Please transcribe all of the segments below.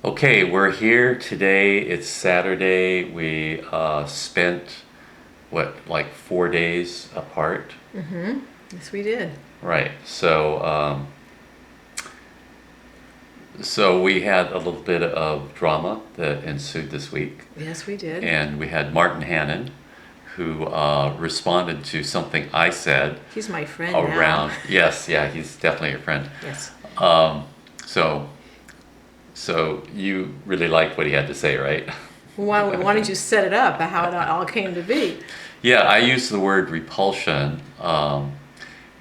Okay, we're here today. It's Saturday. We spent like 4 days apart. Yes, we did. Right. So we had a little bit of drama that ensued this week, Yes, we did. and we had Martin Hannon, who responded to something I said He's my friend now. around. Yes, yeah, he's definitely a friend. Yes. So, so you really liked what he had to say, right? Why don't you set it up, how it all came to be? Yeah, I use the word repulsion,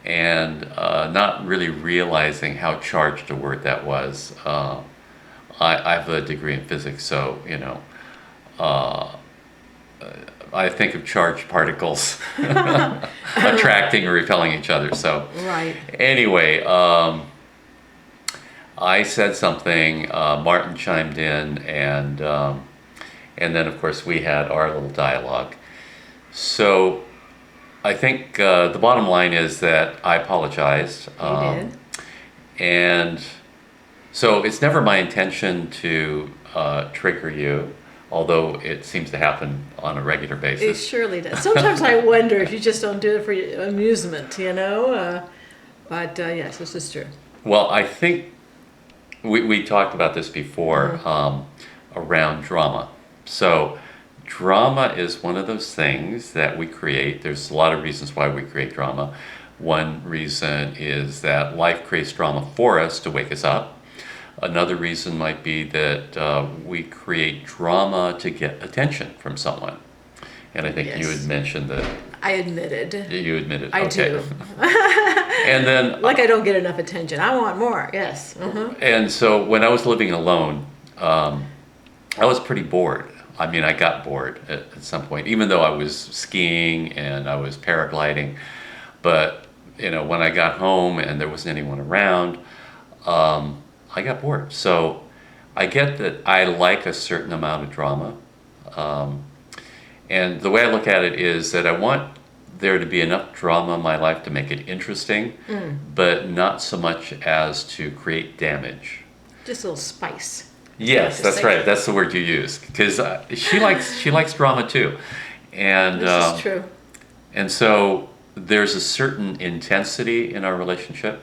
and not really realizing how charged a word that was. I have a degree in physics, so uh, I think of charged particles attracting or repelling each other. So Right. anyway, I said something. Martin chimed in, and then of course we had our little dialogue. So I think the bottom line is that I apologized. You did. And so it's never my intention to trigger you, although it seems to happen on a regular It basis. surely does. Sometimes I wonder if you just don't do it for your amusement. But yes, this is true. Well, I think we talked about this before around drama. So drama is one of those things that we create. There's a lot of reasons why we create drama. One reason is that life creates drama for us to wake us up. Another reason might be that we create drama to get attention from someone. And I think you Yes. had mentioned that I admitted. you admitted. I Okay. do. And then, Like I don't get enough attention. I want more. Yes. and so when I was living alone, I was pretty bored. I mean, I got bored at some point, even though I was skiing and I was paragliding. But when I got home and there wasn't anyone around, I got bored. So I get that I like a certain amount of drama. Um, and the way I look at it is that I want there to be enough drama in my life to make it interesting, but not so much as to create damage. Just a little spice. Yes, Just that's like- right. That's the word you use, because she likes drama too, and This is true. and so there's a certain intensity in our relationship.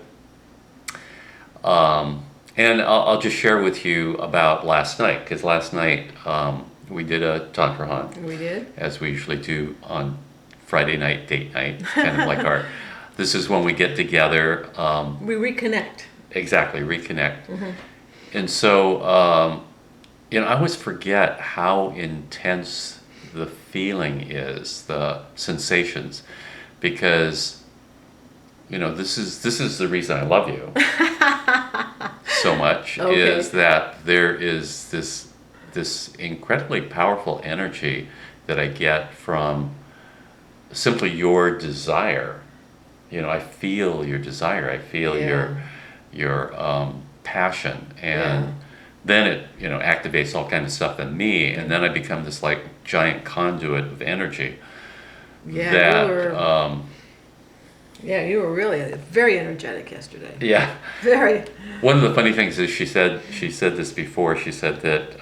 And I'll just share with you about last night, because last night we did a tantrahan, We did. as we usually do on Friday night, date night, kind of like our. This is when we get together. We reconnect. Exactly, reconnect. And so, I always forget how intense the feeling is, the sensations, because, this is the reason I love you so much, Okay. is that there is this incredibly powerful energy that I get from simply your desire. I feel your desire. I feel Yeah. your passion, and Yeah. then it activates all kinds of stuff in me, and then I become this like giant conduit of energy Yeah, that you were really very energetic yesterday. yeah. Very. One of the funny things is she said this before. She said that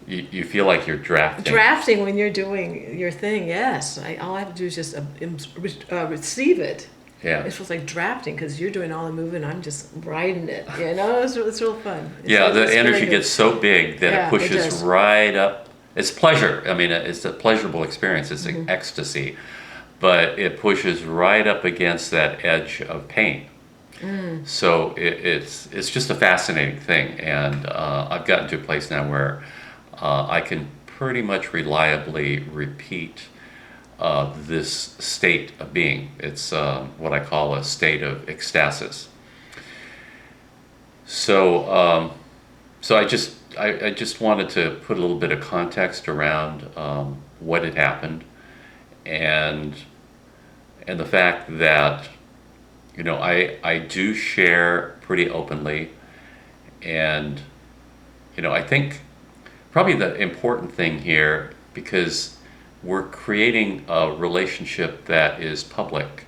you feel like you're drafting. Drafting when you're doing your thing, yes. All I have to do is just receive it. Yeah. It feels like drafting because you're doing all the moving. I'm just riding it. It's real fun. Yeah, the it's energy really good. gets so big that Yeah, it it pushes does. right up. It's pleasure. I mean, it's a pleasurable experience. It's an ecstasy, but it pushes right up against that edge of pain. So it's just a fascinating thing, and I've gotten to a place now where I can pretty much reliably repeat this state of being. It's what I call a state of ecstasis. So, so I just wanted to put a little bit of context around what had happened, and the fact that I do share pretty openly, and I think probably the important thing here, because we're creating a relationship that is public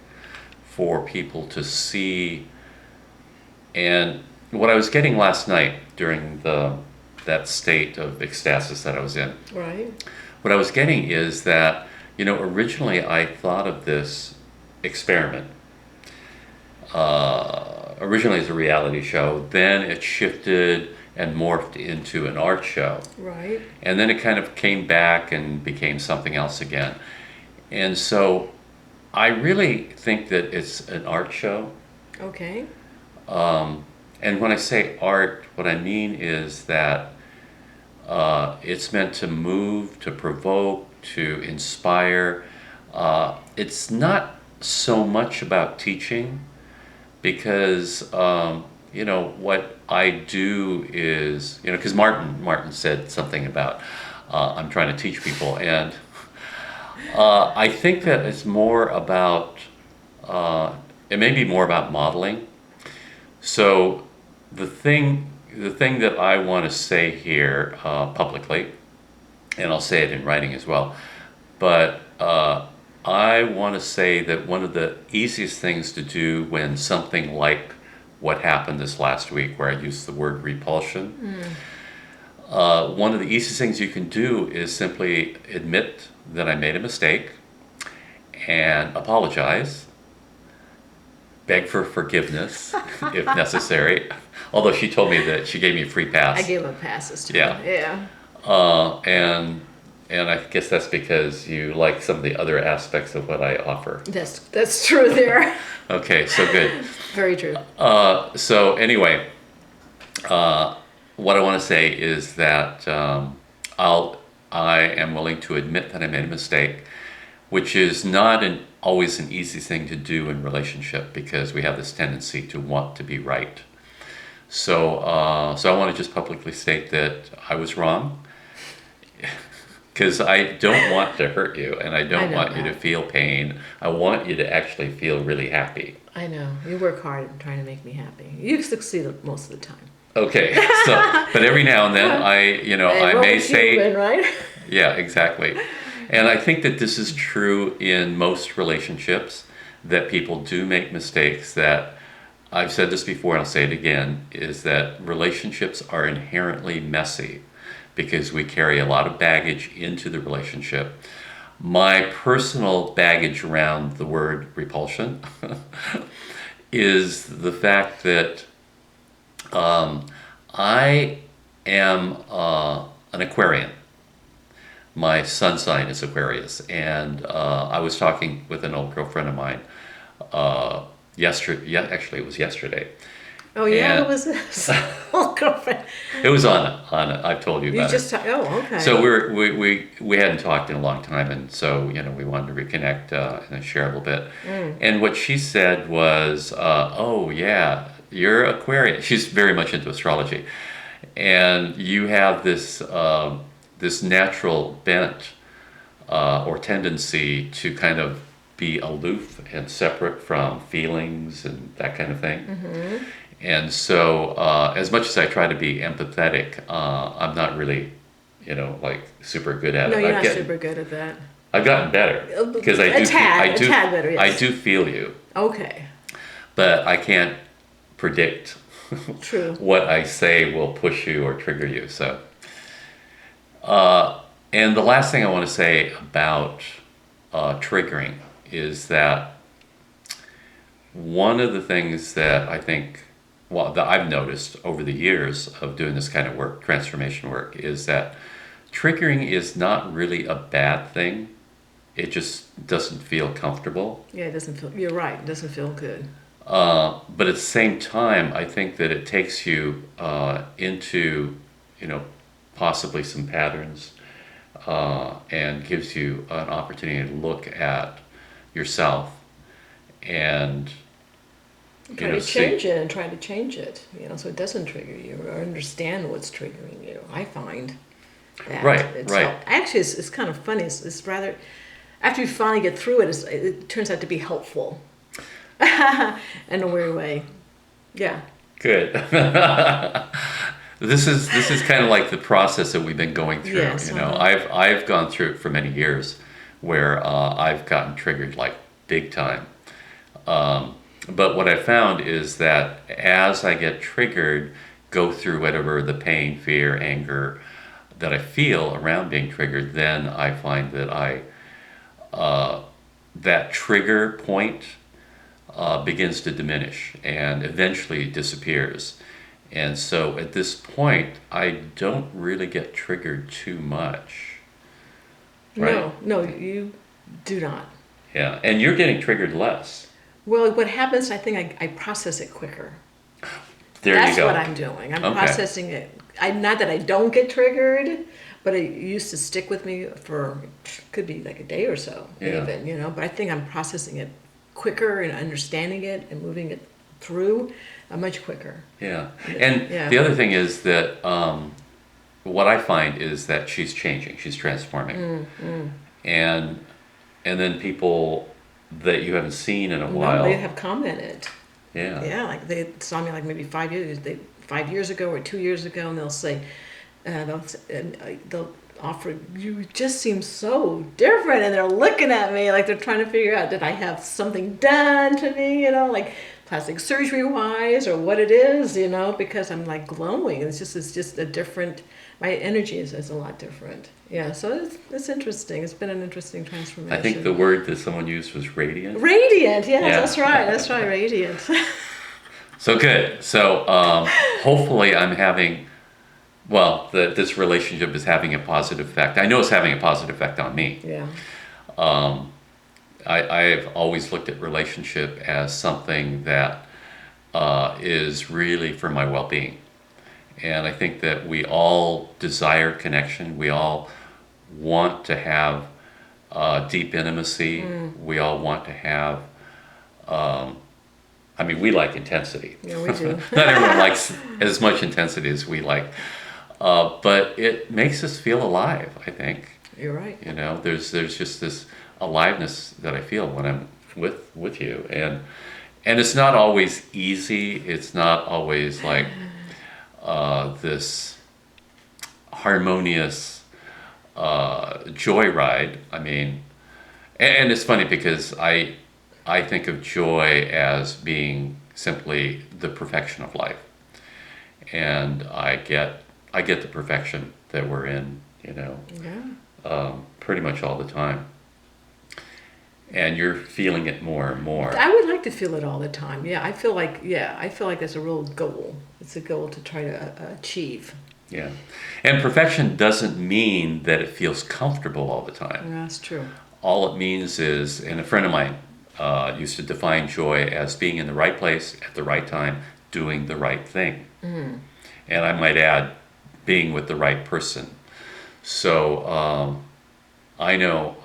for people to see. And what I was getting last night during the that state of ecstasis that I was in. Right. What I was getting is that, originally I thought of this experiment originally as a reality show, then it shifted and morphed into an art show. Right. And then it kind of came back and became something else again. And so I really think that it's an art show. Okay. And when I say art, what I mean is that it's meant to move, to provoke, to inspire. It's not so much about teaching, because what I do is, because Martin said something about I'm trying to teach people, and I think that it's more about it may be more about modeling. So the thing that I want to say here publicly, and I'll say it in writing as well, but I want to say that one of the easiest things to do when something like what happened this last week, where I used the word repulsion, one of the easiest things you can do is simply admit that I made a mistake and apologize, beg for forgiveness if necessary. Although she told me that she gave me a free pass. I gave him passes too. Yeah. Yeah. And I guess that's because you like some of the other aspects of what I offer. That's true there. Okay, so good. Very true. So anyway, what I want to say is that I am willing to admit that I made a mistake, which is not always an easy thing to do in relationship, because we have this tendency to want to be right. So I want to just publicly state that I was wrong, because I don't want to hurt you, and I don't want you to feel pain. I want you to actually feel really happy. I know. You work hard at trying to make me happy. You succeed most of the time. Okay, but every now and then I may say, human, right? Yeah, exactly. And I think that this is true in most relationships, that people do make mistakes. That I've said this before and I'll say it again, is that relationships are inherently messy, because we carry a lot of baggage into the relationship. My personal baggage around the word repulsion is the fact that I am an Aquarian. My sun sign is Aquarius, and I was talking with an old girlfriend of mine yesterday. Yeah, actually, it was yesterday. Oh yeah, And it was this old girlfriend. it was on. I've told you about it. Okay. So we hadn't talked in a long time, and so we wanted to reconnect and share a little bit. And what she said was, "Oh yeah, you're Aquarius." She's very much into astrology, and you have this this natural bent or tendency to kind of be aloof and separate from feelings and that kind of thing. Mm-hmm. And so, as much as I try to be empathetic, I'm not really, like super good at No, it. you're not super good at that. I've gotten better, because A tad better, yes. I do feel you, Okay. but I can't predict True. what I say will push you or trigger you. So, and the last thing I want to say about triggering is that one of the things that I think, that I've noticed over the years of doing this kind of work, transformation work, is that triggering is not really a bad thing. It just doesn't feel comfortable. Yeah, it doesn't feel. You're right. It doesn't feel good. But at the same time, I think that it takes you into, possibly some patterns, and gives you an opportunity to look at yourself and Try to change it and try to change it, so it doesn't trigger you, or understand what's triggering you. I find that Right. Actually, it's kind of funny. It's rather, after you finally get through it, it turns out to be helpful in a weird way. Yeah. Good. This is kind of like the process that we've been going through. Yes, I've gone through it for many years, where I've gotten triggered like big time. But what I found is that as I get triggered, go through whatever the pain, fear, anger that I feel around being triggered, then I find that that trigger point begins to diminish and eventually disappears. And so at this point, I don't really get triggered too much. Right? No, you do not. Yeah, and you're getting triggered less. Well, what happens, I think I process it quicker. There That's you go. what I'm doing. I'm Okay. processing it. Not that I don't get triggered, but it used to stick with me for, could be like a day or so, Yeah. even, but I think I'm processing it quicker and understanding it and moving it through much quicker. Yeah, and Yeah. the other thing is that what I find is that she's changing, she's transforming, and then people that you haven't seen in a No, while, they have commented. yeah, Yeah, like they saw me like maybe 5 years ago or 2 years ago, and they'll say, they'll offer, you just seem so different, and they're looking at me like they're trying to figure out, did I have something done to me, like plastic surgery wise, or what it is, because I'm like glowing. It's just a different. My energy is a lot different. Yeah, so it's interesting. It's been an interesting transformation. I think the word that someone used was radiant. Radiant, yes, Yeah. that's right, radiant. So good. So hopefully I'm having, this relationship is having a positive effect. I know it's having a positive effect on me. Yeah. I've always looked at relationship as something that is really for my well-being. And I think that we all desire connection. We all want to have deep intimacy. We all want to have, we like intensity. Yeah, we do. Not everyone likes as much intensity as we like. But it makes us feel alive, I think. You're right. There's just this aliveness that I feel when I'm with you. And it's not always easy. It's not always like this harmonious joyride. And it's funny because I think of joy as being simply the perfection of life. And I get the perfection that we're in, Yeah. pretty much all the time. And you're feeling it more and more. I would like to feel it all the time. Yeah, I feel like that's a real goal. It's a goal to try to achieve. Yeah. And perfection doesn't mean that it feels comfortable all the time. Yeah, that's true. All it means is, and a friend of mine used to define joy as being in the right place at the right time, doing the right thing. And I might add, being with the right person. So I know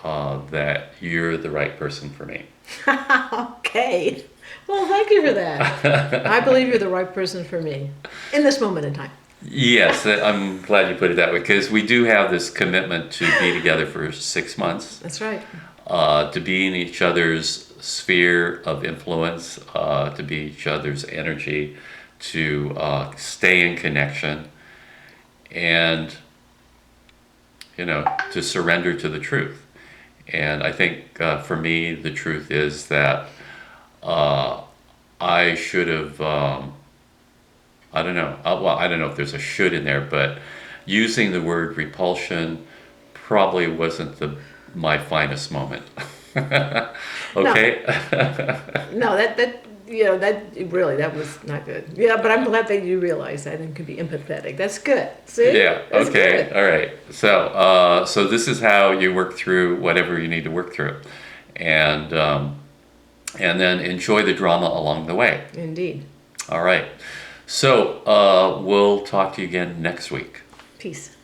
that you're the right person for me. Okay. Well, thank you for that. I believe you're the right person for me in this moment in time. Yes, I'm glad you put it that way, because we do have this commitment to be together for 6 months. That's right. To be in each other's sphere of influence, to be each other's energy, to stay in connection, and to surrender to the truth. And I think for me, the truth is that I should have, I don't know, I don't know if there's a should in there, but using the word repulsion probably wasn't my finest moment. Okay? No, that was not good. Yeah, but I'm glad that you realized that and could be empathetic. That's good. See? Yeah, That's okay, good. all right. So this is how you work through whatever you need to work through. And then enjoy the drama along the way. Indeed. All right. So we'll talk to you again next week. Peace.